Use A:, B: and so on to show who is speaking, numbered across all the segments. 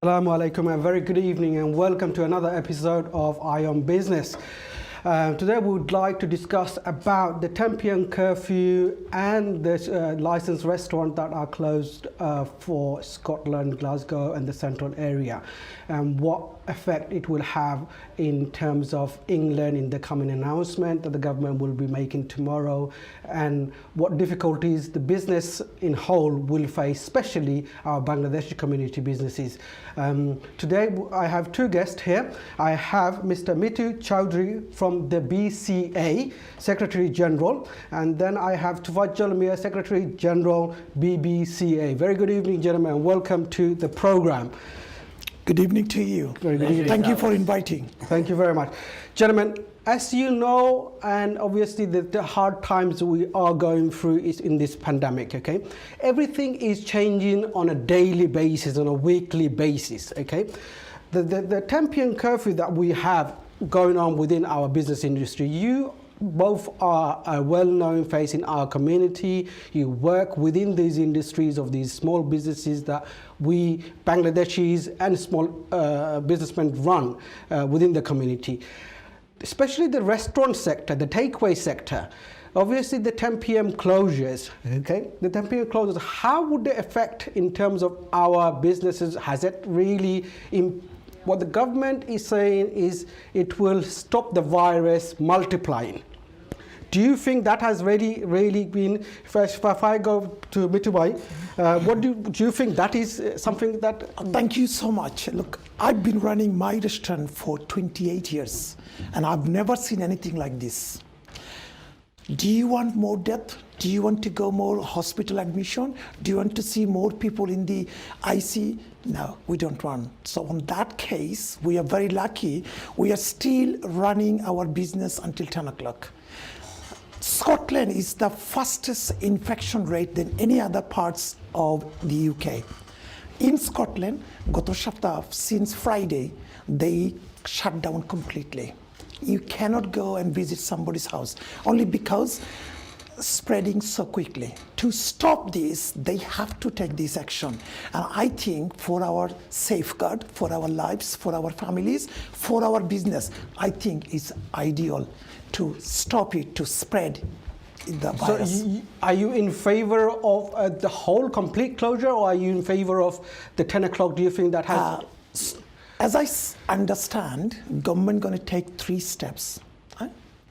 A: Assalamu alaikum, a very good evening and welcome to another episode of iON Business. Today we would like to discuss about the 10 p.m. curfew and the licensed restaurants that are closed for Scotland, Glasgow and the central area, and what effect it will have in terms of England in the coming announcement that the government will be making tomorrow, and what difficulties the business in whole will face, especially our Bangladeshi community businesses. Today I have two guests here. I have Mr. Mitu Chowdhury from the BCA, Secretary General, and then I have Tufajjal Mir, Secretary General, BBCA. Very good evening, gentlemen, and welcome to the program.
B: Good evening to you.
A: Very good evening.
B: Thank you for inviting.
A: Thank you very much. Gentlemen, as you know, and obviously the hard times we are going through is in this pandemic, okay? Everything is changing on a daily basis, on a weekly basis, okay? The 10 p.m. curfew that we have going on within our business industry, you both are a well-known face in our community. You work within these industries of these small businesses that we Bangladeshis and small businessmen run within the community. Especially the restaurant sector, the takeaway sector. Obviously the 10 p.m. closures, okay? The 10 p.m. closures, how would they affect in terms of our businesses? Has it really what the government is saying is it will stop the virus multiplying. Do you think that has really been, if I go to Mitubai, what do you think that is something that...
B: Thank you so much. Look, I've been running my restaurant for 28 years and I've never seen anything like this. Do you want more death? Do you want to go more hospital admission? Do you want to see more people in the IC? No, we don't want. So in that case, we are very lucky. We are still running our business until 10 o'clock. Scotland is the fastest infection rate than any other parts of the UK. In Scotland, Goto Saptah, since Friday, they shut down completely. You cannot go and visit somebody's house only because spreading so quickly. To stop this, they have to take this action. And I think for our safeguard, for our lives, for our families, for our business, I think it's ideal to stop it, to spread the virus.
A: So are you in favor of the whole complete closure, or are you in favor of the 10 o'clock? Do you think that has...
B: As I understand, government going to take 3 steps.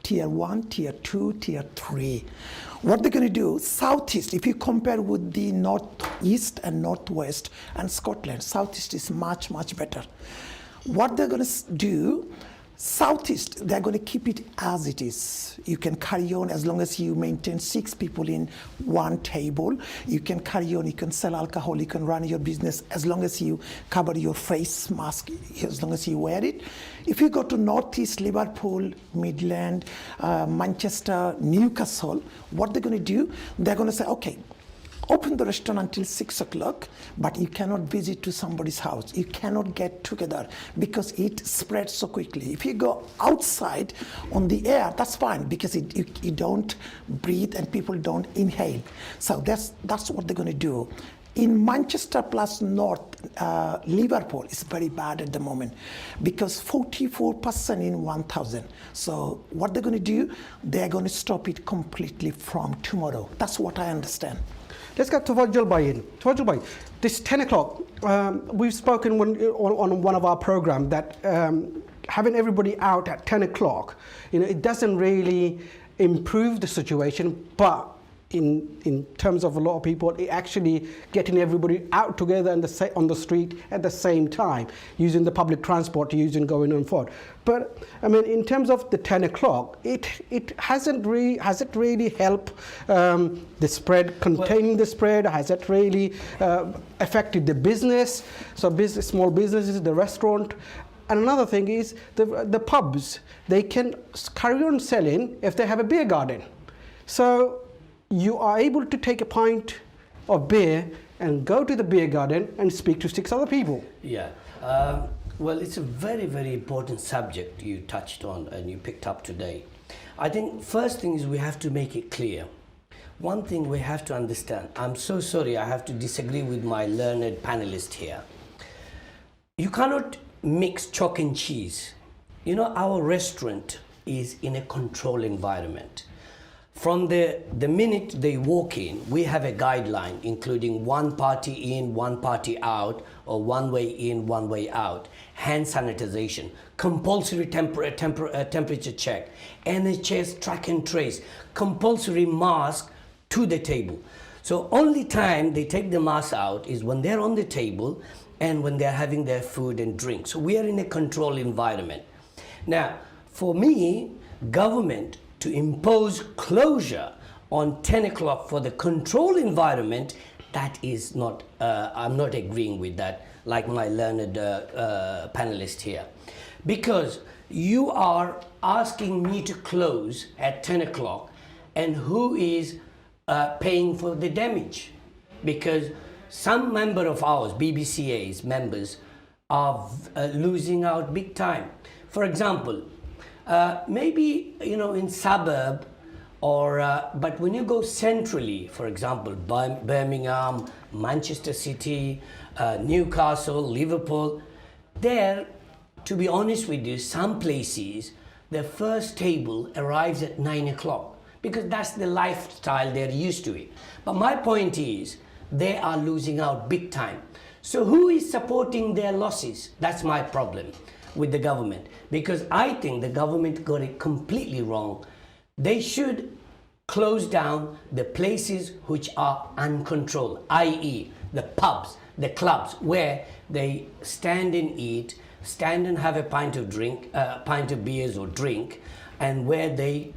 B: Tier 1, Tier 2, Tier 3. What they're going to do, Southeast, if you compare with the Northeast and Northwest and Scotland, Southeast is much, much better. What they're going to do, Southeast, they're going to keep it as it is. You can carry on as long as you maintain 6 people in one table. You can carry on, you can sell alcohol, you can run your business as long as you cover your face mask, as long as you wear it. If you go to Northeast, Liverpool, Midland, Manchester, Newcastle, what they're going to do, they're going to say, okay, open the restaurant until 6 o'clock, but you cannot visit to somebody's house. You cannot get together because it spreads so quickly. If you go outside on the air, that's fine because you don't breathe and people don't inhale. So that's what they're going to do. In Manchester plus North, Liverpool is very bad at the moment because 44% in 1,000. So what they're going to do, they're going to stop it completely from tomorrow. That's what I understand.
A: Let's get to Tufajjal Bhai in. Tufajjal Bhai, this 10 o'clock, we've spoken on one of our programs that having everybody out at 10 o'clock, it doesn't really improve the situation, but in terms of a lot of people, it actually getting everybody out together on the street at the same time, using the public transport, going on forward. But I mean, in terms of the 10 o'clock, it hasn't really helped the spread, containing the spread. Has it really affected the business? So small businesses, the restaurant. And another thing is the pubs. They can carry on selling if they have a beer garden. So you are able to take a pint of beer and go to the beer garden and speak to 6 other people.
C: Yeah. Well, it's a very, very important subject you touched on and you picked up today. I think first thing is we have to make it clear. One thing we have to understand, I'm so sorry I have to disagree with my learned panelist here. you cannot mix chalk and cheese. You know, our restaurant is in a controlled environment. From the minute they walk in, we have a guideline including one party in, one party out, or one way in, one way out, hand sanitization, compulsory temperature check, NHS track and trace, compulsory mask to the table. So only time they take the mask out is when they're on the table and when they're having their food and drink. So we are in a controlled environment. Now, for me, government to impose closure on 10 o'clock for the control environment, that is not, I'm not agreeing with that, like my learned panelist here. Because you are asking me to close at 10 o'clock, and who is paying for the damage? Because some member of ours, BBCA's members, are losing out big time. For example, maybe, you know, in suburb or, but when you go centrally, for example, Birmingham, Manchester City, Newcastle, Liverpool, there, to be honest with you, some places, the first table arrives at 9 o'clock because that's the lifestyle they're used to it. But my point is, they are losing out big time. So who is supporting their losses? That's my problem with the government, because I think the government got it completely wrong. They should close down the places which are uncontrolled, i.e. the pubs, the clubs, where they stand and eat, stand and have a pint of beers or drink, and where they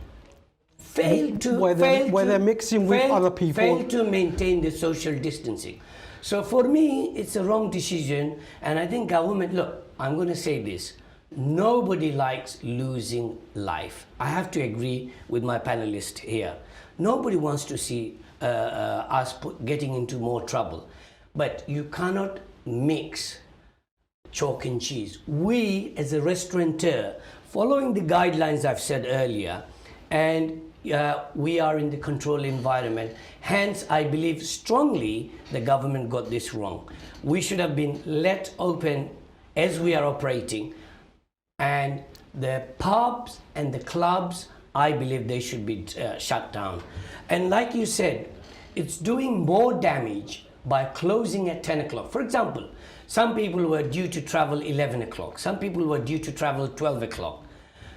C: fail to
A: they're mixing with other people,
C: fail to maintain the social distancing. So for me, it's a wrong decision, and I think government, look, I'm going to say this, nobody likes losing life. I have to agree with my panelist here. Nobody wants to see us getting into more trouble, but you cannot mix chalk and cheese. We, as a restaurateur, following the guidelines I've said earlier, and we are in the controlled environment. Hence, I believe strongly the government got this wrong. We should have been let open as we are operating, and the pubs and the clubs, I believe they should be shut down. And like you said, it's doing more damage by closing at 10 o'clock. For example, some people were due to travel 11 o'clock. Some people were due to travel 12 o'clock.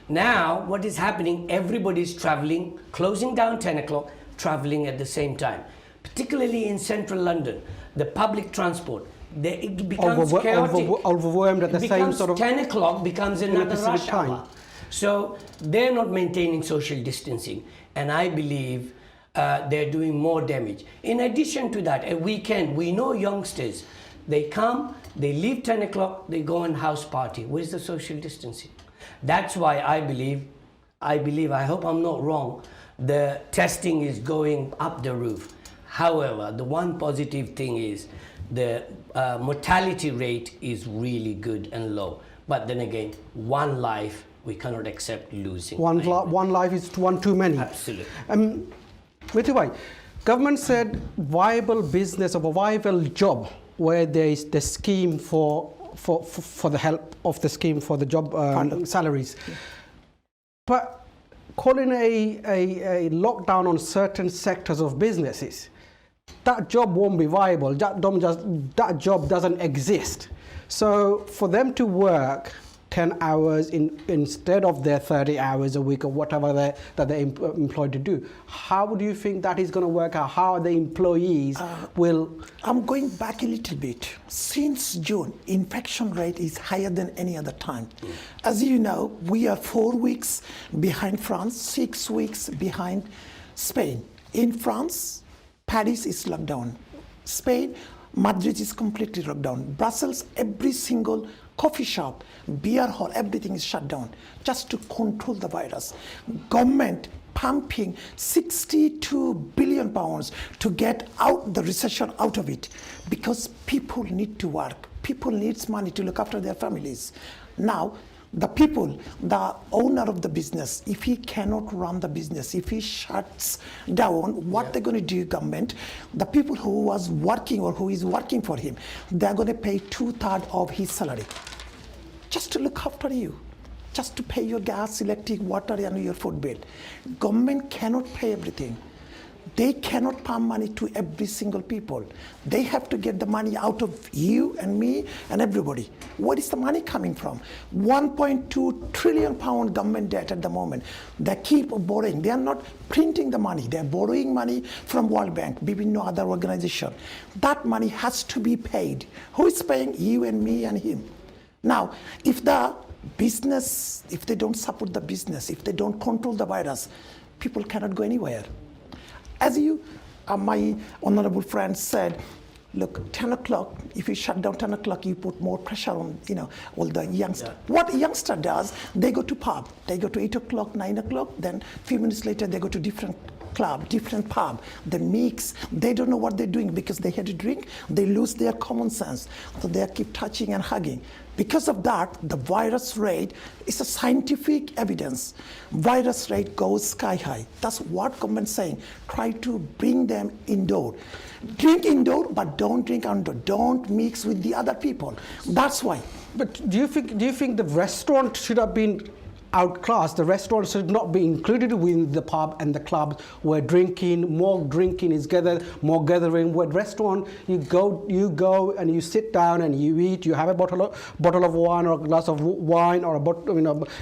C: Now, what is happening, everybody's traveling, closing down 10 o'clock, traveling at the same time. Particularly in central London, the public transport, it becomes chaotic.
A: Overwhelmed at the same sort of
C: 10 o'clock becomes another rush
A: time.
C: hour. So they're not maintaining social distancing, and I believe they're doing more damage. In addition to that, a weekend, we know youngsters, they come, they leave 10 o'clock, they go on house party. Where's the social distancing? That's why I believe, I hope I'm not wrong, the testing is going up the roof. However, the one positive thing is the mortality rate is really good and low. But then again, one life, we cannot accept losing.
A: One life is one too many.
C: Absolutely.
A: Wait, government said viable business of a viable job where there is the scheme for the help of the scheme for the job salaries. Yeah. But calling a lockdown on certain sectors of businesses, that job won't be viable. That job doesn't exist. So for them to work 10 hours instead of their 30 hours a week or whatever that they're employed to do, how do you think that is going to work out? How the employees will...
B: I'm going back a little bit. Since June, infection rate is higher than any other time. As you know, we are 4 weeks behind France, 6 weeks behind Spain. In France, Paris is locked down. Spain, Madrid is completely locked down. Brussels, every single coffee shop, beer hall, everything is shut down just to control the virus. Government pumping 62 billion pounds to get out the recession out of it, because people need to work. People need money to look after their families. Now, The people, the owner of the business, if he cannot run the business, if he shuts down, what they're going to do, government, the people who was working or who is working for him, they're going to pay 2/3 of his salary just to look after you, just to pay your gas, electric, water, and your food bill. Government cannot pay everything. They cannot pump money to every single people. They have to get the money out of you and me and everybody. Where is the money coming from? 1.2 trillion pound government debt at the moment. They keep borrowing. They are not printing the money. They are borrowing money from World Bank, maybe no other organization. That money has to be paid. Who is paying? You and me and him. Now, if the business, if they don't support the business, if they don't control the virus, people cannot go anywhere. As you, my honorable friend said, look, 10 o'clock, if you shut down 10 o'clock, you put more pressure on, all the youngsters. Yeah. What a youngster does, they go to pub. They go to 8 o'clock, 9 o'clock, then a few minutes later, they go to different club, different pub. They mix. They don't know what they're doing because they had a drink. They lose their common sense. So they keep touching and hugging. Because of that, the virus rate is a scientific evidence. Virus rate goes sky high. That's what government's saying. Try to bring them indoor. Drink indoor, but don't drink outdoor. Don't mix with the other people. That's why.
A: But do you think the restaurant should have been outclassed? The restaurants should not be included with the pub and the clubs where more drinking is gathered, more gathering. Where restaurant, you go and you sit down and you eat. You have a bottle of wine or a glass of wine or a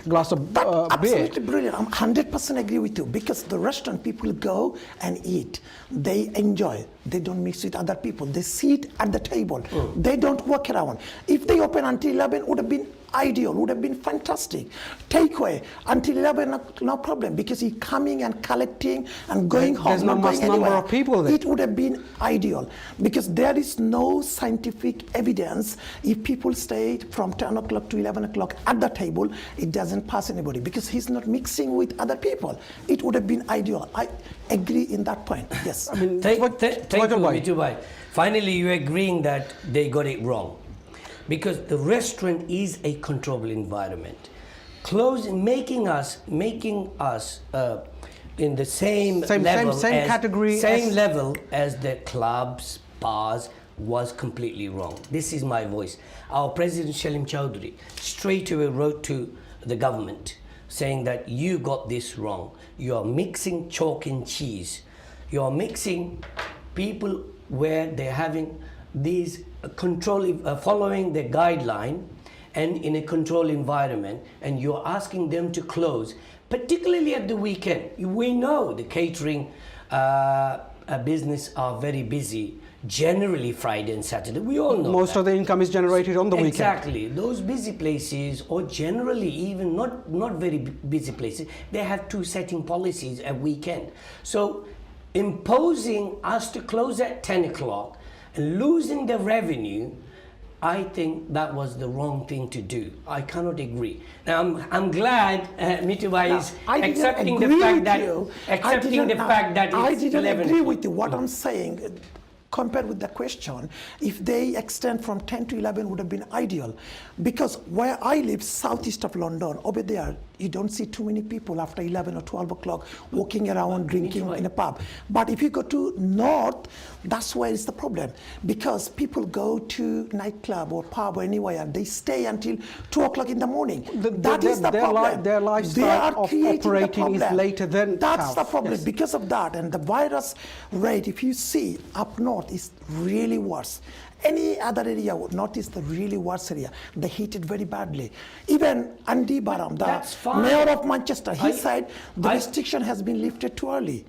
A: glass of beer.
B: Absolutely brilliant. I'm 100% agree with you, because the restaurant people go and eat. They enjoy. They don't mix with other people. They sit at the table. They don't walk around. If they open until 11, would have been ideal, would have been fantastic. Takeaway until 11, no problem, because he's coming and collecting and going home.
A: There's no mass number of people there.
B: It would have been ideal, because there is no scientific evidence. If people stay from 10 o'clock to 11 o'clock at the table, it doesn't pass anybody, because he's not mixing with other people. It would have been ideal. I agree in that point. Yes.
C: I mean, thank you, Mitubai. Finally, you're agreeing that they got it wrong. Because the restaurant is a controlled environment. Making us in the same level as the clubs, bars, was completely wrong. This is my voice. Our President Shalim Chowdhury straight away wrote to the government saying that you got this wrong. You are mixing chalk and cheese. You are mixing people where they're having these following the guideline and in a controlled environment, and you're asking them to close, particularly at the weekend. We know the catering business are very busy, generally Friday and Saturday. We all know
A: most of the income is generated on the weekend.
C: Exactly. Those busy places, or generally even not very busy places, they have two setting policies a weekend. So imposing us to close at 10 o'clock and losing the revenue, I think that was the wrong thing to do. I cannot agree. Now I'm glad Mitubai is accepting the fact that it's
B: I didn't
C: 11
B: agree with you. What I'm saying, compared with the question, if they extend from 10 to 11 would have been ideal. Because where I live, southeast of London, over there, you don't see too many people after 11 or 12 o'clock walking around drinking in a pub. But if you go to north, that's where is the problem. Because people go to nightclub or pub or anywhere, they stay until 2 o'clock in the morning. That is the problem.
A: Their lifestyle of operating is later than
B: That's the problem.
A: Yes.
B: Because of that, and the virus rate, if you see up north, is really worse. Any other area would notice the really worse area. They hit it very badly. Even Andy Barham, the mayor of Manchester, he said the restriction has been lifted too early.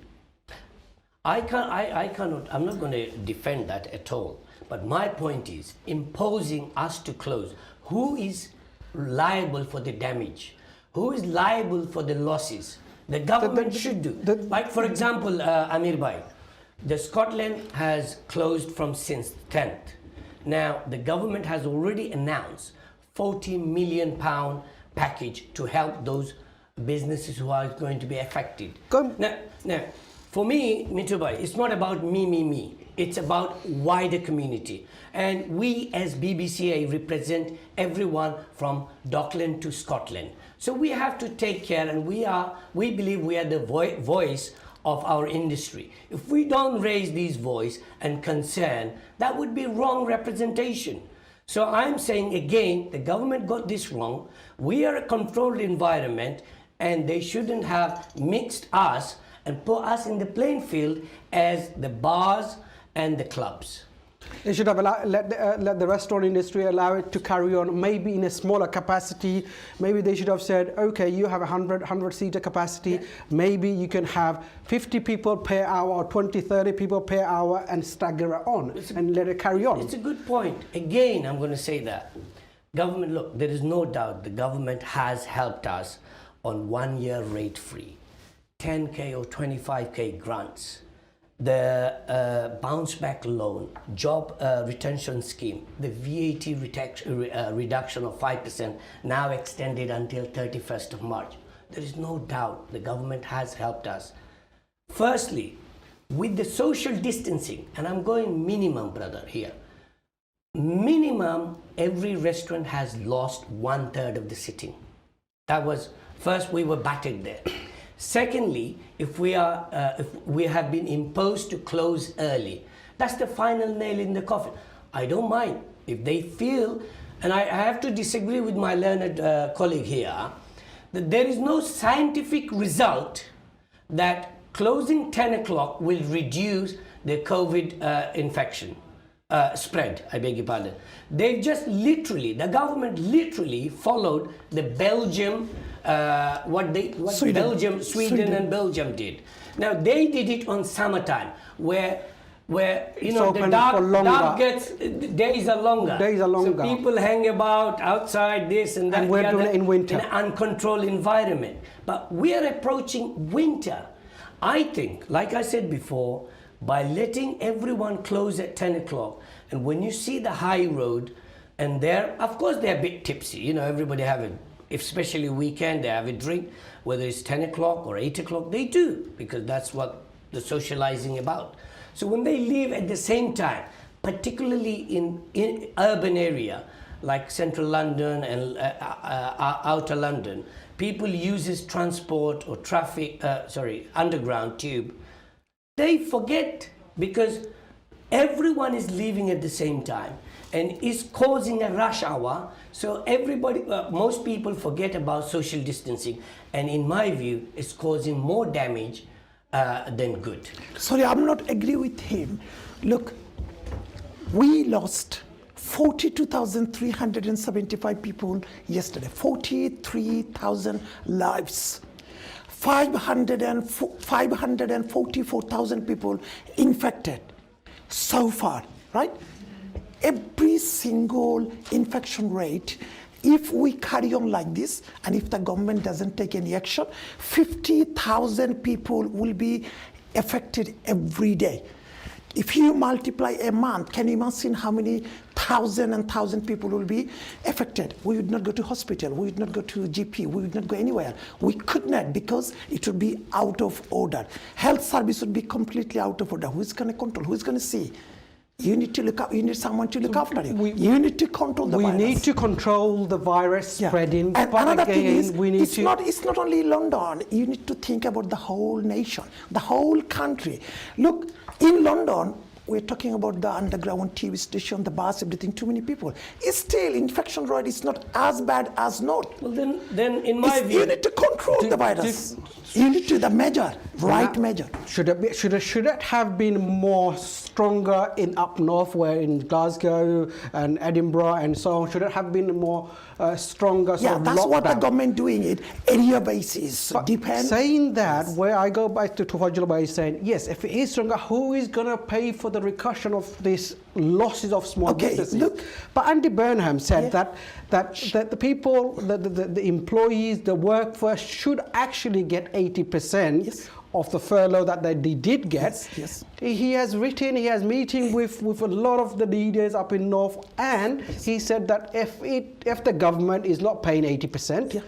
C: I cannot, I'm not going to defend that at all. But my point is, imposing us to close, who is liable for the damage? Who is liable for the losses? The government should do. Like, for example, Amir Bhai, the Scotland has closed from since 10th. Now, the government has already announced £40 million package to help those businesses who are going to be affected. Now, For me, Mitubai, it's not about me. It's about wider community. And we as BBCA represent everyone from Dockland to Scotland. So we have to take care, and we believe we are the voice of our industry. If we don't raise these voice and concern, that would be wrong representation. So I'm saying again, the government got this wrong. We are a controlled environment, and they shouldn't have mixed us and put us in the playing field as the bars and the clubs.
A: They should have let the restaurant industry allow it to carry on, maybe in a smaller capacity. Maybe they should have said, okay, you have a 100-seater capacity. Maybe you can have 50 people per hour or 20, 30 people per hour and stagger it on and let it carry on.
C: It's a good point. Again, I'm going to say that. Government, look, there is no doubt the government has helped us on 1 year rate free, 10K or 25K grants, the bounce back loan, job retention scheme, the VAT reduction of 5% now extended until 31st of March. There is no doubt the government has helped us. Firstly, with the social distancing, and I'm going minimum, brother, here. Minimum, every restaurant has lost 1/3 of the sitting. That was, first we were battered there. Secondly, if we have been imposed to close early, that's the final nail in the coffin. I don't mind if they feel, and I have to disagree with my learned colleague here, that there is no scientific result that closing 10 o'clock will reduce the COVID infection spread. I beg your pardon. They just literally, the government literally followed the Belgium. Sweden and Belgium did. Now they did it on summertime, where you know the dark gets days are longer. So people hang about outside this and that.
A: And we're doing it in winter,
C: in an uncontrolled environment. But we are approaching winter. I think, like I said before, by letting everyone close at 10 o'clock, and when you see the high road, and of course they're a bit tipsy. You know, everybody have a. Especially weekend, they have a drink, whether it's 10 o'clock or 8 o'clock, they do, because that's what the socializing about. So when they leave at the same time, particularly in urban area, like central London and outer London, people uses transport or underground tube, they forget, because everyone is leaving at the same time and is causing a rush hour. So everybody, most people forget about social distancing, and in my view, it's causing more damage than good.
B: Sorry, I'm not agree with him. Look, we lost 42,375 people yesterday, 43,000 lives. 544,000 people infected so far, right? Every single infection rate, if we carry on like this, and if the government doesn't take any action, 50,000 people will be affected every day. If you multiply a month, can you imagine how many thousand people will be affected? We would not go to hospital, we would not go to GP, we would not go anywhere. We could not, because it would be out of order. Health service would be completely out of order. Who's going to control? Who's going to see? You need to look up. You need someone to look after you. You need to control the virus.
A: We need to control the virus spreading.
B: And
A: but
B: another
A: again,
B: thing is,
A: we need
B: it's not only London. You need to think about the whole nation, the whole country. Look, in London, we're talking about the underground TV station, the bus, everything. Too many people. It's still infection rate is not as bad as not.
C: Well, then in my view,
B: you need to control the virus. You need to measure. Should
A: it have been more stronger in up north, where in Glasgow and Edinburgh and so on? Should it have been more stronger?
B: Yeah, that's what the government doing it, area basis. Depends.
A: Saying that, where I go back to Tufajul by saying, yes, if it is stronger, who is going to pay for the repercussion of these losses of small businesses?
B: Look,
A: but Andy Burnham said that the people, the employees, the workforce should actually get 80% of the furlough that they did get.
B: Yes.
A: He has meeting with a lot of the leaders up in North, and he said that if the government is not paying 80%,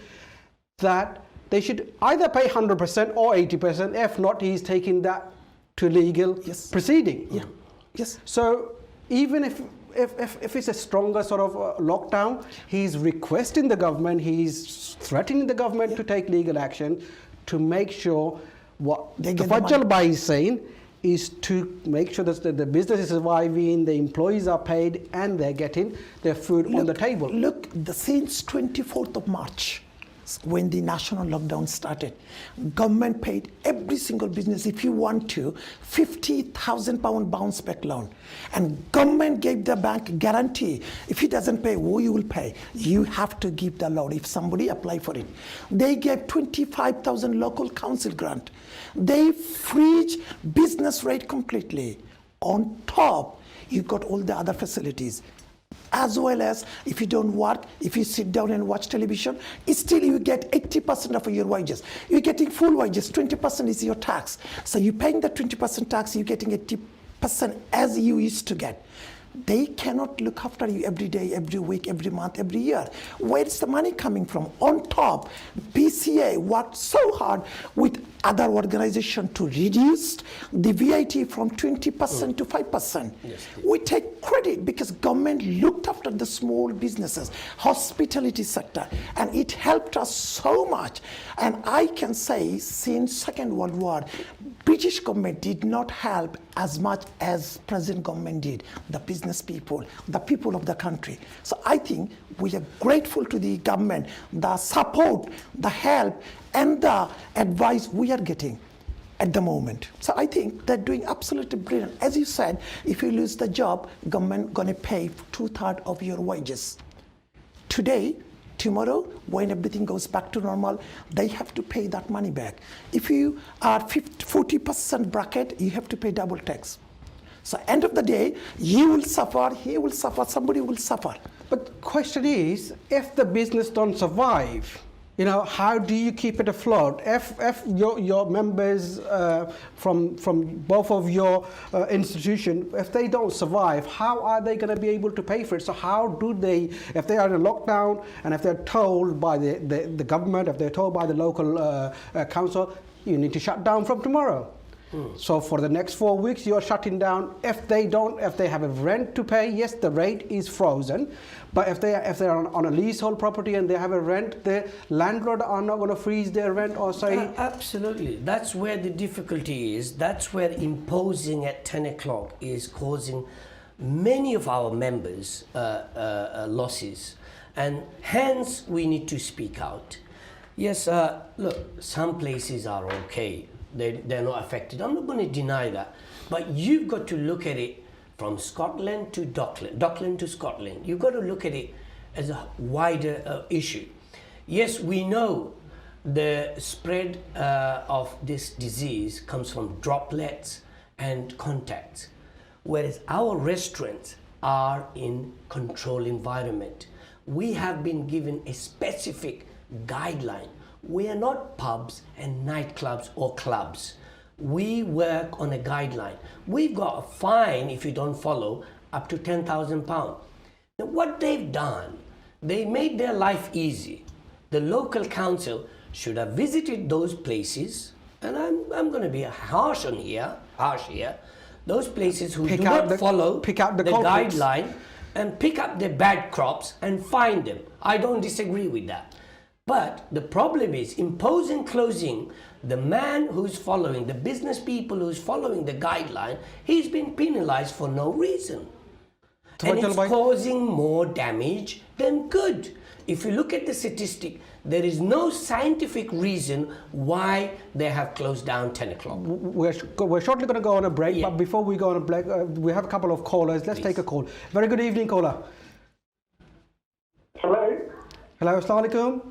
A: that they should either pay 100% or 80%. If not, he's taking that to legal
B: Yes.
A: proceeding.
B: Yeah. Yes.
A: So even if it's a stronger sort of lockdown, he's requesting the government, he's threatening the government to take legal action to make sure what
B: They
A: the
B: get the
A: Fajal
B: money.
A: Bhai is saying is to make sure that the business is surviving, the employees are paid, and they're getting their food on the table.
B: Look, since 24th of March, when the national lockdown started, government paid every single business, if you want to, £50,000 bounce back loan. And government gave the bank guarantee, if he doesn't pay, who will pay? You have to give the loan if somebody apply for it. They gave 25,000 local council grant. They freeze business rate completely. On top, you got all the other facilities. As well as if you don't work, if you sit down and watch television, still you get 80% of your wages. You're getting full wages, 20% is your tax. So you're paying the 20% tax, you're getting 80% as you used to get. They cannot look after you every day, every week, every month, every year. Where is the money coming from? On top, BCA worked so hard with other organizations to reduce the VAT from 20% to 5%.
C: Yes.
B: We take credit because government looked after the small businesses, hospitality sector, and it helped us so much. And I can say since Second World War, British government did not help as much as present government did, the business people, the people of the country. So I think we are grateful to the government, the support, the help, and the advice we are getting at the moment. So I think they're doing absolutely brilliant. As you said, if you lose the job, government gonna pay 2/3 of your wages. Today, tomorrow, when everything goes back to normal, they have to pay that money back. If you are 40% bracket, you have to pay double tax. So end of the day, you will suffer, he will suffer, somebody will suffer.
A: But the question is, if the business don't survive, you know, how do you keep it afloat? If your members from both of your institution, if they don't survive, how are they going to be able to pay for it? So how do they, if they are in a lockdown and if they're told by the government, if they're told by the local council, you need to shut down from tomorrow. So for the next 4 weeks, you're shutting down. If they have a rent to pay, yes, the rate is frozen. But if they're on a leasehold property and they have a rent, the landlord are not going to freeze their rent or say.
C: Absolutely. That's where the difficulty is. That's where imposing at 10 o'clock is causing many of our members losses. And hence, we need to speak out. Yes, look, some places are okay. They're not affected. I'm not going to deny that. But you've got to look at it from Scotland to Dockland to Scotland. You've got to look at it as a wider issue. Yes, we know the spread of this disease comes from droplets and contacts, whereas our restaurants are in controlled environment. We have been given a specific guideline. We are not pubs and nightclubs or clubs. We work on a guideline. We've got a fine if you don't follow up to £10,000. Now what they've done, they made their life easy. The local council should have visited those places, and I'm going to be harsh here. Those places who do not follow the guideline and pick up the bad crops and fine them. I don't disagree with that. But the problem is imposing closing, the man who's following, the business people who's following the guideline, he's been penalized for no reason. And it's causing more damage than good. If you look at the statistic, there is no scientific reason why they have closed down 10 o'clock.
A: We're shortly going to go on a break, but before we go on a break, we have a couple of callers. Let's take a call. Very good evening, caller.
D: Hello.
A: Hello, assalamu alaikum.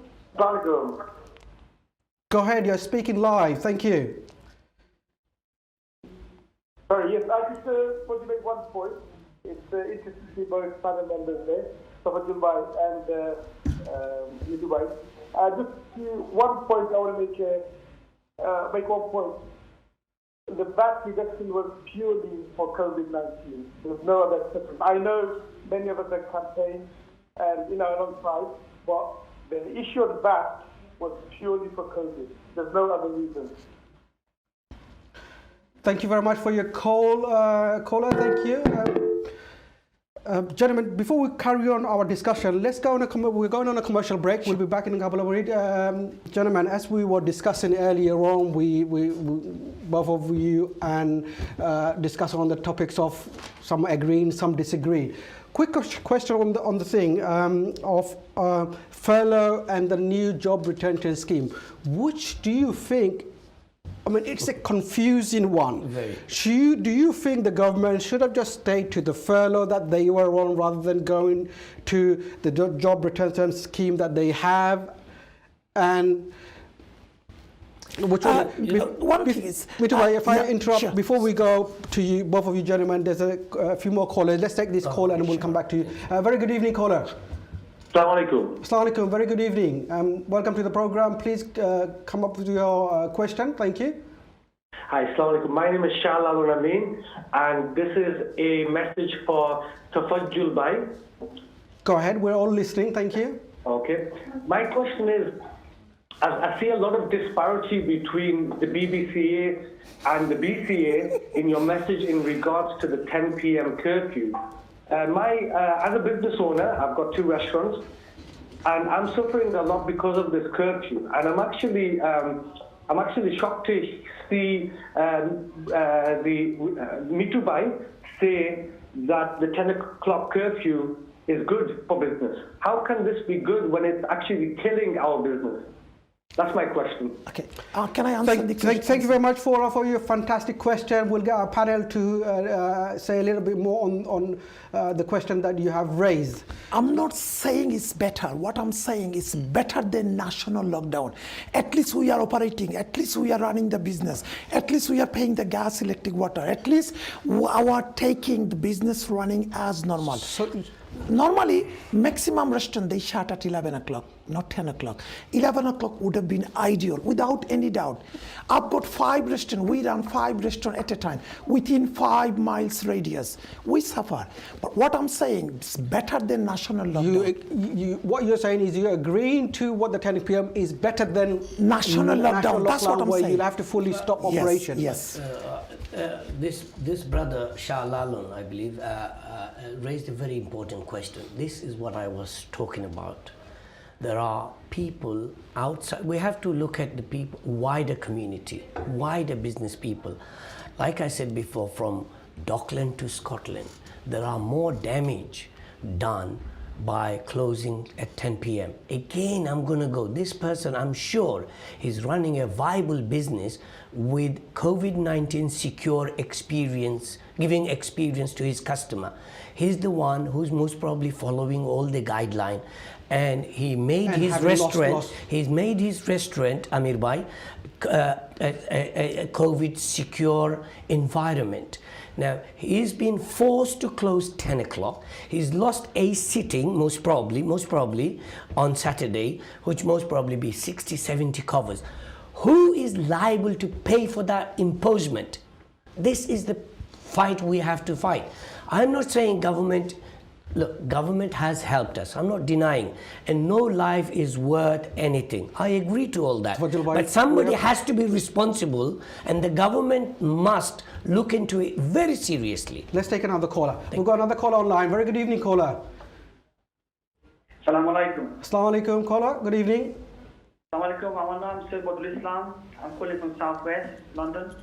A: Go ahead, you're speaking live. Thank you.
D: Sorry, yes, I just want to make one point. It's interesting to see both panel members there, Safatul Bhai and Nidu Bhai. Just one point I want to make one point. The VAT reduction was purely for COVID-19. There's no other exception. I know many of us have campaigned and alongside, but the issue of VAT was purely for COVID. There's no other reason.
A: Thank you very much for your call, caller. Thank you. Gentlemen, before we carry on our discussion, let's go on we're going on a commercial break. We'll be back in a couple of minutes. Gentlemen, as we were discussing earlier on, we both of you and discuss on the topics of some agreeing, some disagree. Quick question on the thing of furlough and the new job retention scheme. Which do you think? I mean, it's a confusing one. Do you think the government should have just stayed to the furlough that they were on rather than going to the job retention scheme that they have? And which one?
B: One thing is,
A: if I interrupt,
B: sure.
A: before we go to you, both of you gentlemen, there's a few more callers. Let's take this call and we'll come back to you. Very good evening, caller.
E: Assalamu alaikum.
A: Assalamu alaikum. Very good evening. Welcome to the program. Please come up with your question. Thank you.
E: Hi, Assalamu alaikum. My name is Shahlalul Amin, and this is a message for Tafajjul Bhai.
A: Go ahead. We're all listening. Thank you.
E: Okay. My question is, I see a lot of disparity between the BBCA and the BCA in your message in regards to the 10 p.m. curfew. As a business owner, I've got 2 restaurants, and I'm suffering a lot because of this curfew. And I'm actually shocked to see the Mitubai say that the 10 o'clock curfew is good for business. How can this be good when it's actually killing our business? That's my question.
B: Okay. Can I answer the question?
A: Thank you very much for your fantastic question. We'll get our panel to say a little bit more on the question that you have raised.
B: I'm not saying it's better. What I'm saying is better than national lockdown. At least we are operating. At least we are running the business. At least we are paying the gas, electric, water. At least we are taking the business running as normal. Normally, maximum restaurant, they shut at 11 o'clock, not 10 o'clock. 11 o'clock would have been ideal, without any doubt. I've got 5 restaurants. We run 5 restaurants at a time, within 5 miles radius. We suffer. But what I'm saying, it's better than national lockdown.
A: What you're saying is you're agreeing to what the 10 p.m. is better than
B: national lockdown. That's what I'm
A: where
B: saying.
A: You'll have to fully stop operation.
B: Yes.
C: This brother Shah Lalun, I believe, raised a very important question. This is what I was talking about. There are people outside. We have to look at the people, wider community, wider business people. Like I said before, from Dockland to Scotland, there are more damage done by closing at 10 p.m. Again, I'm going to go. This person, I'm sure, is running a viable business with COVID-19 secure experience, giving experience to his customer. He's the one who's most probably following all the guidelines, and he made his restaurant. He's made his restaurant, Amir Bhai, a COVID secure environment. Now, he's been forced to close 10 o'clock. He's lost a sitting, most probably, on Saturday, which most probably be 60, 70 covers. Who is liable to pay for that imposement? This is the fight we have to fight. I'm not saying government, look, government has helped us. I'm not denying. And no life is worth anything. I agree to all that. But somebody has to be responsible, and the government must look into it very seriously.
A: Let's take another caller. We've got another caller online. Very good evening, caller.
F: Assalamu alaikum.
A: Assalamu alaikum, caller. Good evening.
F: Assalamu alaikum. My name is Badul Islam. I'm calling from Southwest London.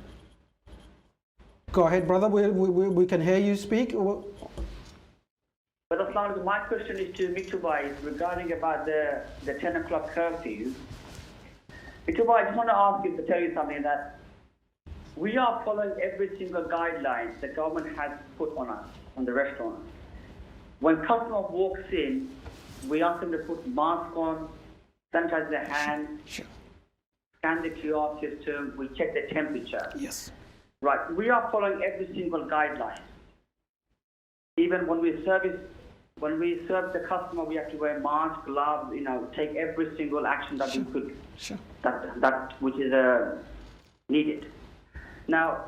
A: Go ahead, brother. We can hear you speak.
F: But Assalamu alaikum. My question is to Mitubai regarding about the 10 o'clock curfew. Mitubai, I just want to ask you to tell you something, that we are following every single guideline the government has put on us, on the restaurant. When customer walks in, we ask them to put mask on, sanitize their hands, scan the QR system, we check the temperature.
B: Yes.
F: Right, we are following every single guideline. Even when we serve the customer, we have to wear masks, gloves, take every single action that we could, that which is needed. Now,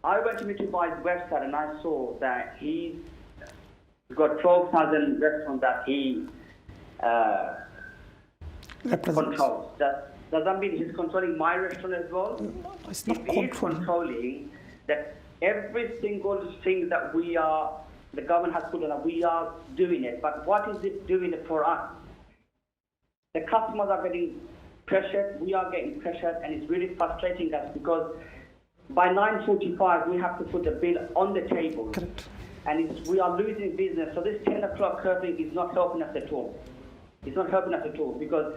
F: I went to Mitubai's website and I saw that he's got 12,000 restaurants that he controls. Does that mean he's controlling my restaurant as well?
B: No, it's not
F: if he's controlling, that every single thing that the government has put on, we are doing it. But what is it doing it for us? The customers are getting pressured, we are getting pressured, and it's really frustrating us because by 9:45 we have to put the bill on the table.
B: Correct.
F: And we are losing business. So this 10 o'clock curfew is not helping us at all. It's not helping us at all because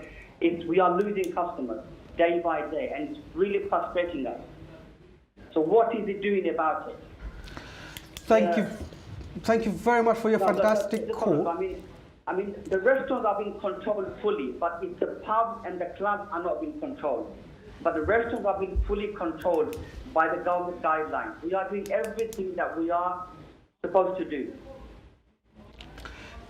F: we are losing customers day by day, and it's really frustrating us. So what is it doing about it?
A: Thank you. Thank you very much for your fantastic call.
F: I mean, the restaurants are being controlled fully, but it's the pubs and the clubs are not being controlled. But the restaurants are being fully controlled by the government guidelines. We are doing everything that we are supposed to do.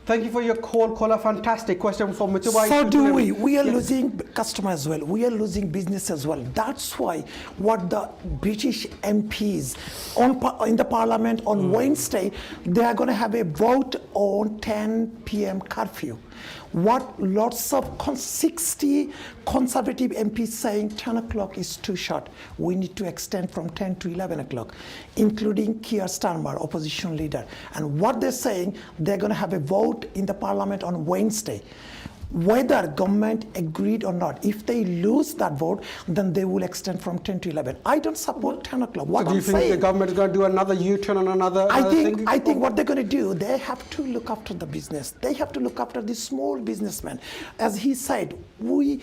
A: Thank you for your call, caller. Fantastic question from Mitubai.
B: So do we. We are losing customers as well. We are losing business as well. That's why what the British MPs in the Parliament on Wednesday, they are going to have a vote on 10 p.m. curfew. What lots of 60 conservative MPs saying 10 o'clock is too short. We need to extend from 10 to 11 o'clock, including Keir Starmer, opposition leader. And what they're saying, they're going to have a vote in the Parliament on Wednesday. Whether government agreed or not, if they lose that vote, then they will extend from 10 to 11. I don't support 10 o'clock. What
A: So do you think the government is going to do another U-turn on another thing?
B: I think what they're going to do, they have to look after the business. They have to look after the small businessmen. As he said, we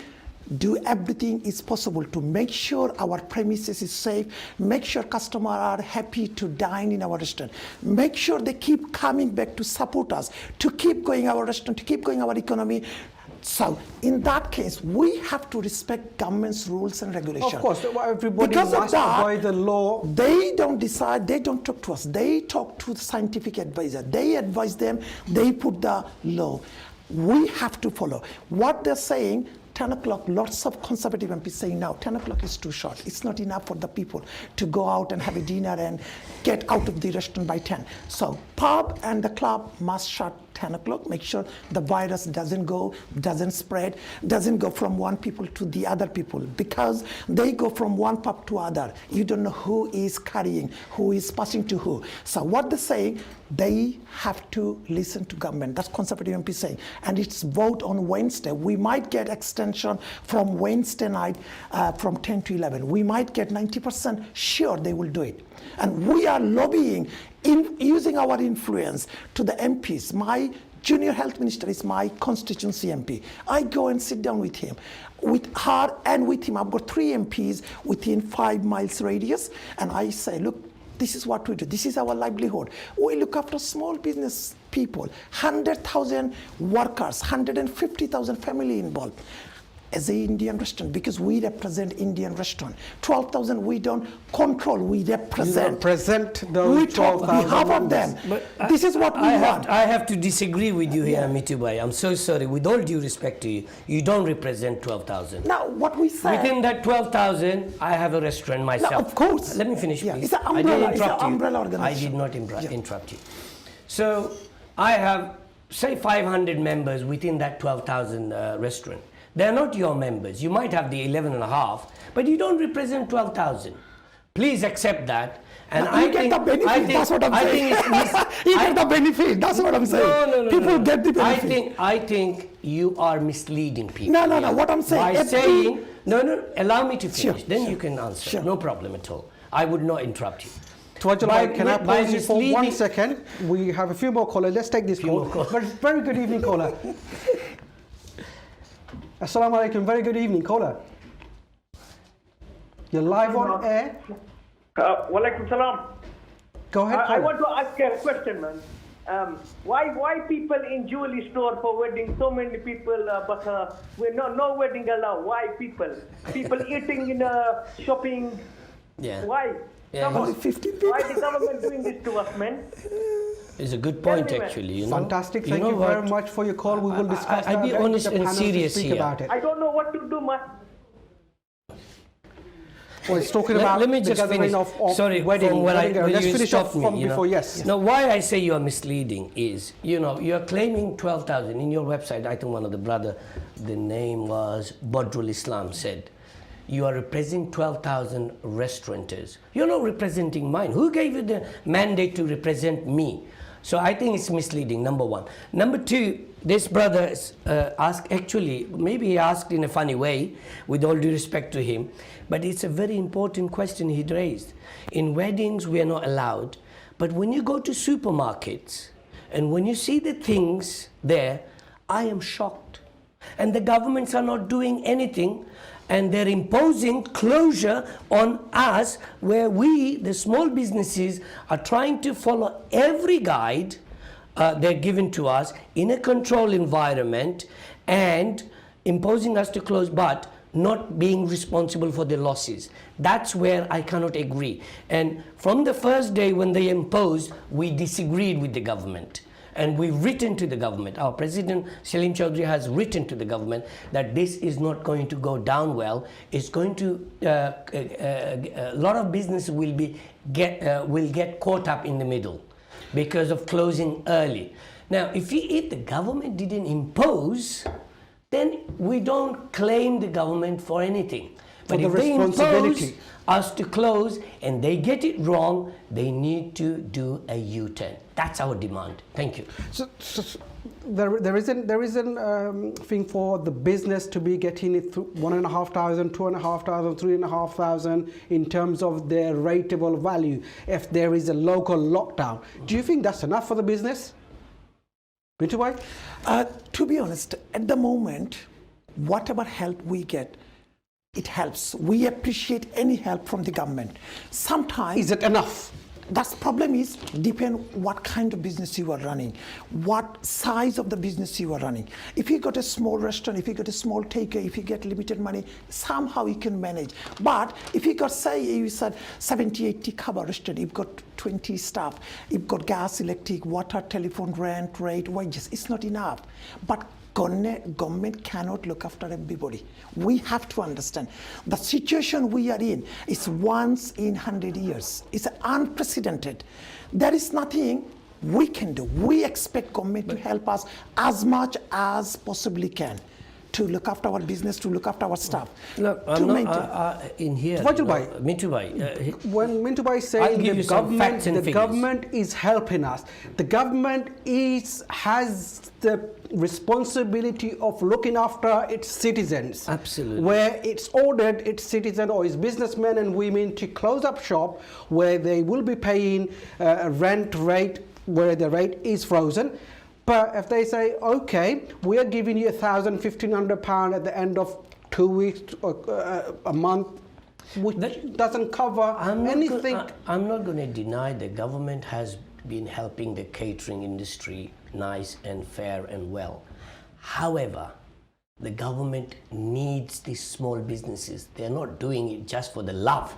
B: do everything is possible to make sure our premises is safe, make sure customers are happy to dine in our restaurant, make sure they keep coming back to support us, to keep going our restaurant, to keep going our economy. So in that case, we have to respect government's rules and regulations.
A: Of course, everybody
B: Because
A: must obey the law.
B: They don't decide, they don't talk to us. They talk to the scientific advisor. They advise them, they put the law. We have to follow. What they're saying, 10 o'clock, lots of conservative MPs saying now 10 o'clock is too short. It's not enough for the people to go out and have a dinner and get out of the restaurant by 10. So pub and the club must shut 10 o'clock, make sure the virus doesn't spread, doesn't go from one people to the other people, because they go from one pub to other. You don't know who is carrying, who is passing to who. So what they're saying, they have to listen to government. That's conservative MP saying. And it's vote on Wednesday. We might get extension from Wednesday night from 10 to 11. We might get 90% sure they will do it. And we are lobbying, using our influence to the MPs. My junior health minister is my constituency MP. I go and sit down with him. With her and with him, I've got 3 MPs within 5 miles radius. And I say, look, this is what we do. This is our livelihood. We look after small business people, 100,000 workers, 150,000 family involved. As an Indian restaurant, because we represent Indian restaurant. 12,000 we don't control, we represent.
A: You represent those
B: we talk
A: 12,000
B: behalf of them.
C: But
B: This is what we want.
C: I have to disagree with you here, Mitubai. I'm so sorry. With all due respect to you, you don't represent 12,000.
B: Now, what we say.
C: Within that 12,000, I have a restaurant myself.
B: Now, of course.
C: Let me finish,
B: Yeah,
C: please.
B: it's an umbrella,
C: I didn't interrupt
B: it's an umbrella
C: you. I
B: organization.
C: did not interrupt you. So, I have, say, 500 members within that 12,000 restaurant. They're not your members. You might have the 11.5, but you don't represent 12,000. Please accept that. And
B: you get the benefit, that's what I'm saying. You get the benefit, that's what I'm saying.
C: No.
B: People get the benefit.
C: I think you are misleading people.
B: No, what I'm saying.
C: By saying, allow me to finish.
B: Sure,
C: then
B: sure,
C: you can answer.
B: sure.
C: No problem at all. I would not interrupt you.
A: Tawajjal, can I
C: by
A: pause you for 1 second? We have a few more callers. Let's take this call. But very good evening, caller. Assalamu alaikum. Very good evening, caller. You're live on air.
D: Walaikum salam.
A: Go ahead,
D: I
A: caller.
D: want to ask a question, man. Why people in jewelry store for wedding, so many people, but we're no wedding allowed? Why people eating in shopping?
C: Yeah.
D: Why?
C: Yeah,
D: Come on.
B: Only 15 people.
D: Why the government doing this to us, man?
C: It's a good point,
D: Tell me, man.
C: actually. You know?
A: Fantastic. Thank
C: know
A: you very
C: what?
A: much for your call. We will discuss
C: I'll be
A: that.
C: honest
A: The
C: and
A: panel to
C: serious
A: speak
C: here.
A: about it.
D: I don't know what to do, man.
A: Well, it's talking about
C: let me
A: the
C: just
A: gathering
C: finish.
A: of
C: Sorry,
A: wedding.
C: from what
A: Let's
C: you
A: finish off
C: stopped me,
A: from
C: you know.
A: before. Yes.
C: Now, why I say you are misleading is, you're claiming 12,000 in your website. I think one of the brother, the name was Badrul Islam, said you are representing 12,000 restaurateurs. You're not representing mine. Who gave you the mandate to represent me? So I think it's misleading, number one. Number two, this brother asked, actually, maybe he asked in a funny way, with all due respect to him, but it's a very important question he raised. In weddings, we are not allowed, but when you go to supermarkets, and when you see the things there, I am shocked. And the governments are not doing anything, and they're imposing closure on us, where we, the small businesses, are trying to follow every guide they're given to us in a controlled environment and imposing us to close, but not being responsible for the losses. That's where I cannot agree. And from the first day when they imposed, we disagreed with the government. And we've written to the government. Our President Salim Chaudhry has written to the government that this is not going to go down well. It's going to, a lot of business will get caught up in the middle because of closing early. Now, if the government didn't impose, then we don't claim the government for anything. But if they impose us to close and they get it wrong, they need to do a U-turn. That's our demand. Thank you.
A: So there isn't thing for the business to be getting it through 1,500, 2,500, 3,500 in terms of their rateable value if there is a local lockdown. Do you think that's enough for the business? Bintu bhai?
B: To be honest, at the moment, whatever help we get, it helps. We appreciate any help from the government. Sometimes...
A: Is it enough?
B: That's problem is depend what kind of business you are running, what size of the business you are running. If you got a small restaurant, if you got a small taker, if you get limited money, somehow you can manage. But if you got, say, you said 70, 80 cover restaurant, you've got 20 staff, you've got gas, electric, water, telephone, rent, rate, wages, it's not enough. But government cannot look after everybody. We have to understand the situation we are in is once in 100 years. It's unprecedented. There is nothing we can do. We expect government to help us as much as possibly can to look after our business, to look after our staff.
C: Look, I'm not in here. Mintu bhai.
A: When Mintu bhai is saying the government is helping us, the government has the responsibility of looking after its citizens.
C: Absolutely.
A: Where it's ordered its citizens or its businessmen and women to close up shop, where they will be paying a rent rate where the rate is frozen. But if they say, okay, we are giving you £1,500 at the end of 2 weeks or a month, which doesn't cover anything.
C: I'm not going to deny the government has been helping the catering industry nice and fair and well. However, the government needs these small businesses. They're not doing it just for the love,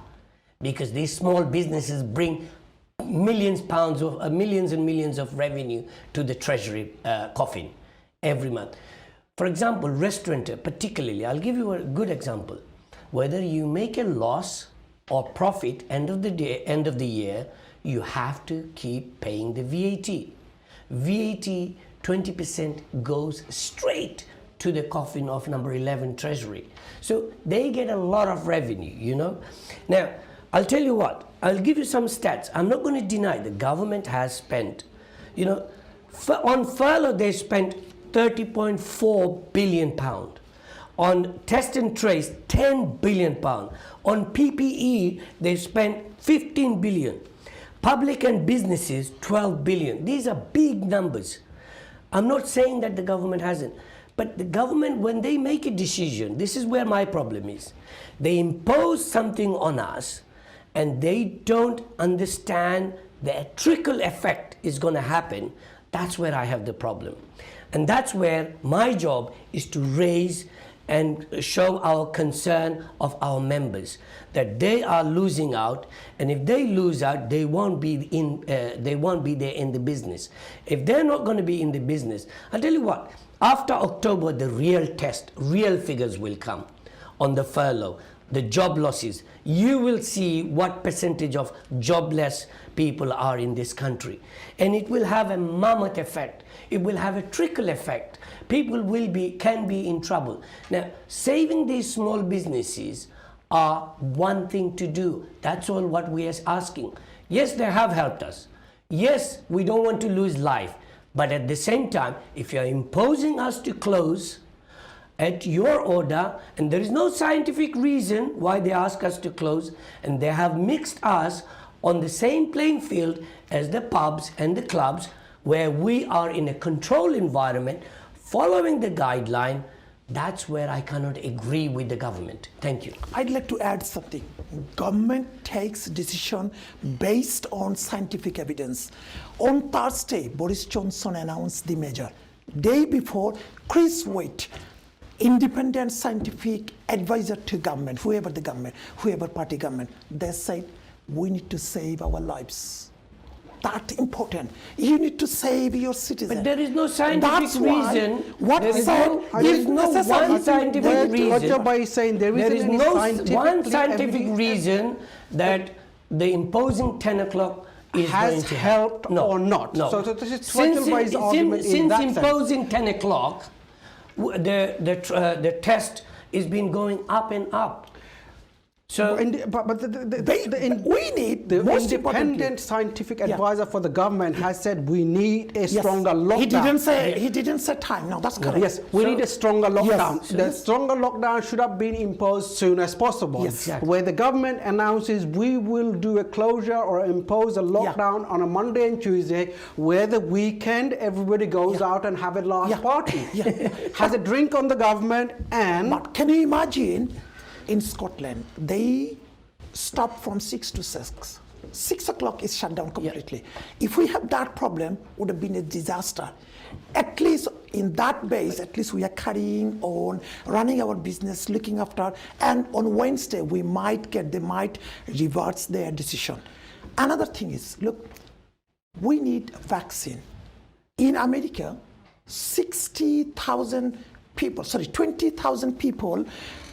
C: because these small businesses bring millions and millions of revenue to the treasury coffin every month. For example, restaurateur particularly, I'll give you a good example. Whether you make a loss or profit end of the year, you have to keep paying the VAT. VAT 20% goes straight to the coffin of number 11 treasury. So they get a lot of revenue, you know. Now, I'll tell you what, I'll give you some stats. I'm not going to deny the government has spent, you know, on furlough they spent £30.4 billion. On test and trace, £10 billion. On PPE, they spent 15 billion. Public and businesses, 12 billion. These are big numbers. I'm not saying that the government hasn't, but the government, when they make a decision, this is where my problem is. They impose something on us and they don't understand the trickle effect is going to happen. That's where I have the problem. And that's where my job is to raise and show our concern of our members, that they are losing out, and if they lose out, they won't be there in the business. If they're not going to be in the business, I'll tell you what, after October, the real test, real figures will come on the furlough, the job losses. You will see what percentage of jobless people are in this country, and it will have a mammoth effect. It will have a trickle effect. People can be in trouble. Now, saving these small businesses, are one thing to do. That's all what we are asking. Yes, they have helped us. Yes, we don't want to lose life. But at the same time, if you're imposing us to close at your order, and there is no scientific reason why they ask us to close, and they have mixed us on the same playing field as the pubs and the clubs, where we are in a controlled environment, following the guideline, that's where I cannot agree with the government. Thank you.
B: I'd like to add something. Government takes decision based on scientific evidence. On Thursday, Boris Johnson announced the measure. Day before, Chris Waite, independent scientific advisor to government, whoever party government, they said, we need to save our lives. That important. You need to save your citizens.
C: But there is no scientific reason.
B: There is no
C: one scientific reason.
A: What Jabba is saying, there
C: is no one scientific reason that the imposing 10 o'clock is
A: has
C: going to
A: helped
C: no,
A: or not.
C: No.
A: So this is Swajjalbhai's argument in
C: since
A: that sense.
C: imposing 10 o'clock, the test is been going up and up. So,
B: we need
A: the
B: most
A: independent scientific advisor for the government has said we need a stronger lockdown.
B: He didn't say time. No, that's correct.
A: Yes, we need a stronger lockdown.
B: Yes.
A: The stronger lockdown should have been imposed soon as possible.
B: Yes, exactly.
A: Where the government announces we will do a closure or impose a lockdown on a Monday and Tuesday, where the weekend everybody goes out and have a large party, has a drink on the government, and
B: But can you imagine? In Scotland, they stop from 6 to 6. 6 o'clock is shut down completely. If we have that problem, would have been a disaster. At least in that base, at least we are carrying on, running our business, looking after, and on Wednesday, they might reverse their decision. Another thing is, look, we need a vaccine. In America, 20,000 people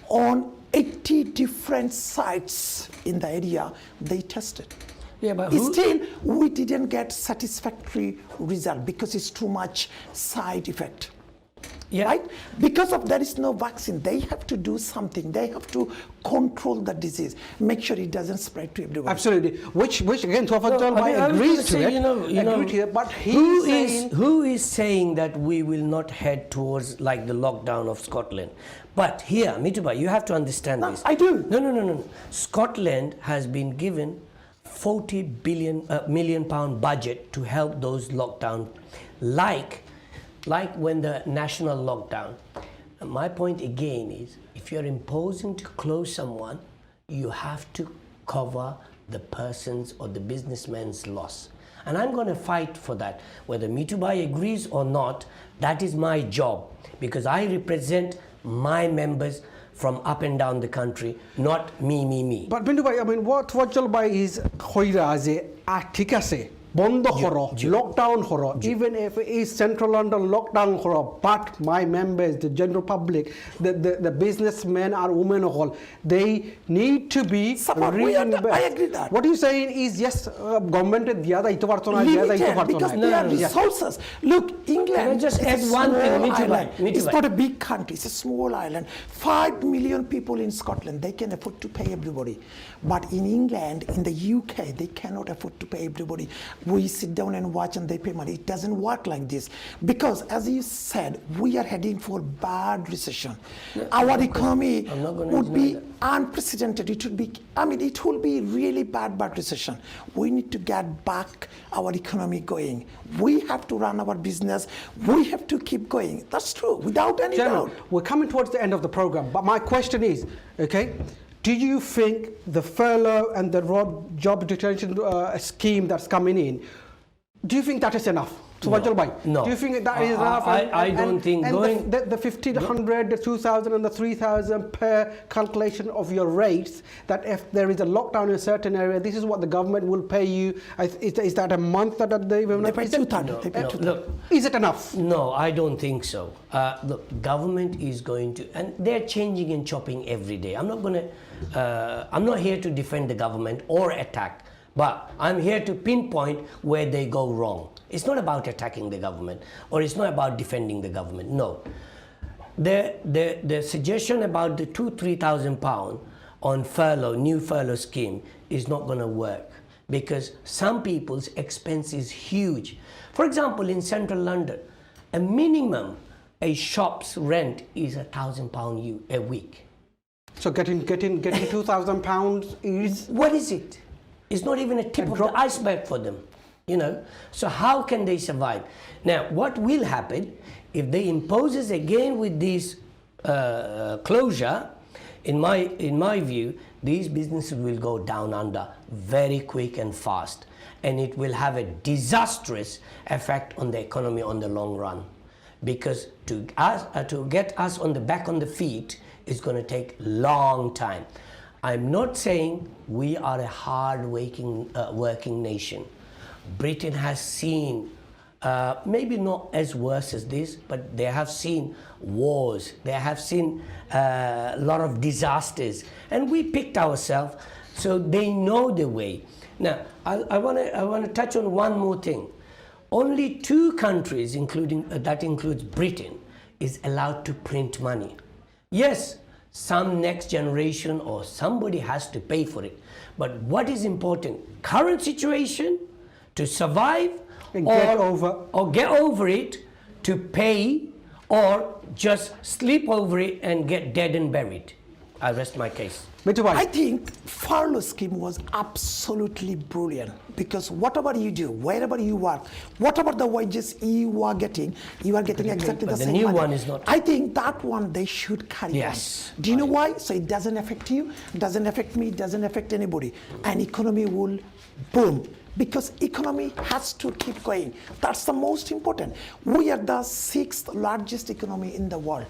B: on 80 different sites in the area, they tested.
C: Yeah, but
B: Still, we didn't get satisfactory result because it's too much side effect.
C: Yeah.
B: Right? Because of there is no vaccine, they have to do something. They have to control the disease, make sure it doesn't spread to everyone.
A: absolutely, which again, Swajjalbhai agrees to it. But
C: who is saying that we will not head towards like the lockdown of Scotland? But here, Mitubai, you have to understand this.
B: I do.
C: No. Scotland has been given 40 million pound budget to help those lockdown, like when the national lockdown. And my point again is, if you're imposing to close someone, you have to cover the person's or the businessman's loss. And I'm going to fight for that. Whether Mitubai agrees or not, that is my job, because I represent my members from up and down the country, not me.
A: But Mitubai, I mean, what Swajjalbhai is hoira je ঠিক আছে বন্ধ করো lockdown করো, even if it is central London lockdown করো, but my members, the general public, the businessmen or women all, they need to be
B: I agree that.
A: What you're saying is, yes, government দিয়া দায়িত্ব পারতো না, দিয়া দায়িত্ব পারতো না,
B: because they are resources. Look, England,
C: Can I just add one thing, Mitubai?
B: It's not a big country, it's a small island. 5 million people in Scotland, they can afford to pay everybody. But in England, in the UK, they cannot afford to pay everybody. We sit down and watch and they pay money. It doesn't work like this. Because as you said, we are heading for bad recession. Our economy would be unprecedented. It will be really bad recession. We need to get back our economy going. We have to run our business. We have to keep going. That's true, without any
A: General,
B: doubt.
A: we're coming towards the end of the program, but my question is, okay, do you think the furlough and the job detention scheme that's coming in, do you think that is enough? Swajjalbhai,
C: No.
A: do you think that is enough?
C: I don't think
A: and
C: going...
A: the 1,500, the 2,000 and the 3,000 per calculation of your rates, that if there is a lockdown in a certain area, this is what the government will pay you. Is that a month that they will
B: They pay 2,000.
C: Look,
A: is it enough?
C: No, I don't think so. Look, government is going to, and they're changing and chopping every day. I'm not here to defend the government or attack, but I'm here to pinpoint where they go wrong. It's not about attacking the government, or it's not about defending the government. No. The suggestion about the 2,000-3,000 pound on furlough, new furlough scheme is not going to work, because some people's expense is huge. For example, in central London, a minimum a shop's rent is £1,000 a week.
A: So getting £2,000 is...
C: What is it? It's not even a tip of the iceberg for them, you know. So how can they survive? Now, what will happen if they imposes again with this closure? In my view, these businesses will go down under very quick and fast, and it will have a disastrous effect on the economy on the long run, because to get us on the feet is going to take long time. I'm not saying we are a hard working nation. Britain has seen, maybe not as worse as this, but they have seen wars, they have seen a lot of disasters, and we picked ourselves, so they know the way. Now, I want to touch on one more thing. Only 2 countries, that includes Britain, is allowed to print money. Yes, some next generation or somebody has to pay for it. But what is important? Current situation to survive,
A: and
C: get over it, to pay, or just sleep over it and get dead and buried. I rest my case.
B: I think furlough scheme was absolutely brilliant, because whatever you do, wherever you work, whatever the wages you are getting exactly the same.
C: The new
B: money.
C: one is not.
B: I think that one they should carry on. Do you know why? So it doesn't affect you, doesn't affect me, doesn't affect anybody, and economy will boom. Because economy has to keep going. That's the most important. We are the 6th largest economy in the world.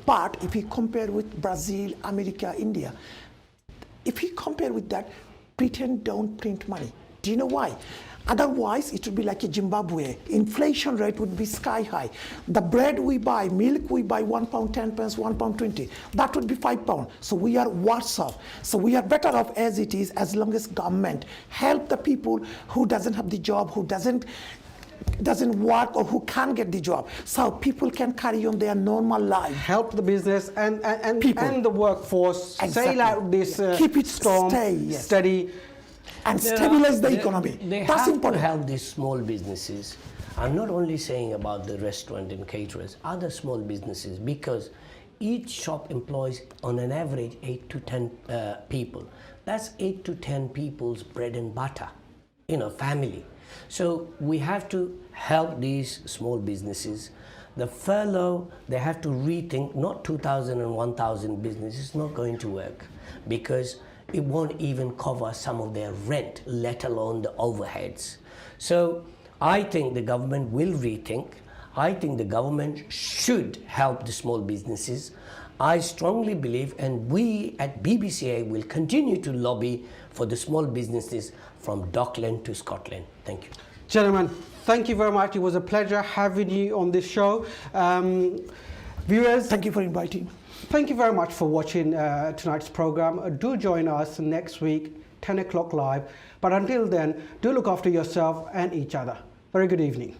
B: But if you compare with Brazil, America, India, if you compare with that, Britain don't print money. Do you know why? Otherwise, it would be like a Zimbabwe. Inflation rate would be sky high. The bread we buy, milk we buy, £1.10, £1.20. That would be £5. So we are worse off. So we are better off as it is, as long as government help the people who doesn't have the job, who doesn't work, or who can't get the job, so people can carry on their normal life.
A: Help the business and the workforce.
B: Exactly.
A: Sail out this
B: keep it
A: storm steady.
B: And stabilize the economy.
C: That's
B: important.
C: To help these small businesses. I'm not only saying about the restaurant and caterers, other small businesses, because each shop employs on an average 8 to 10 people. That's 8 to 10 people's bread and butter, family. So we have to help these small businesses. The furlough, they have to rethink, not 2,000 and 1,000 businesses, it's not going to work, because it won't even cover some of their rent, let alone the overheads. So I think the government will rethink. I think the government should help the small businesses. I strongly believe, and we at BBCA will continue to lobby for the small businesses from Dockland to Scotland. Thank you.
A: Gentlemen, thank you very much. It was a pleasure having you on this show. Viewers,
B: thank you for inviting.
A: Thank you very much for watching tonight's program. Do join us next week, 10 o'clock live. But until then, do look after yourself and each other. Very good evening.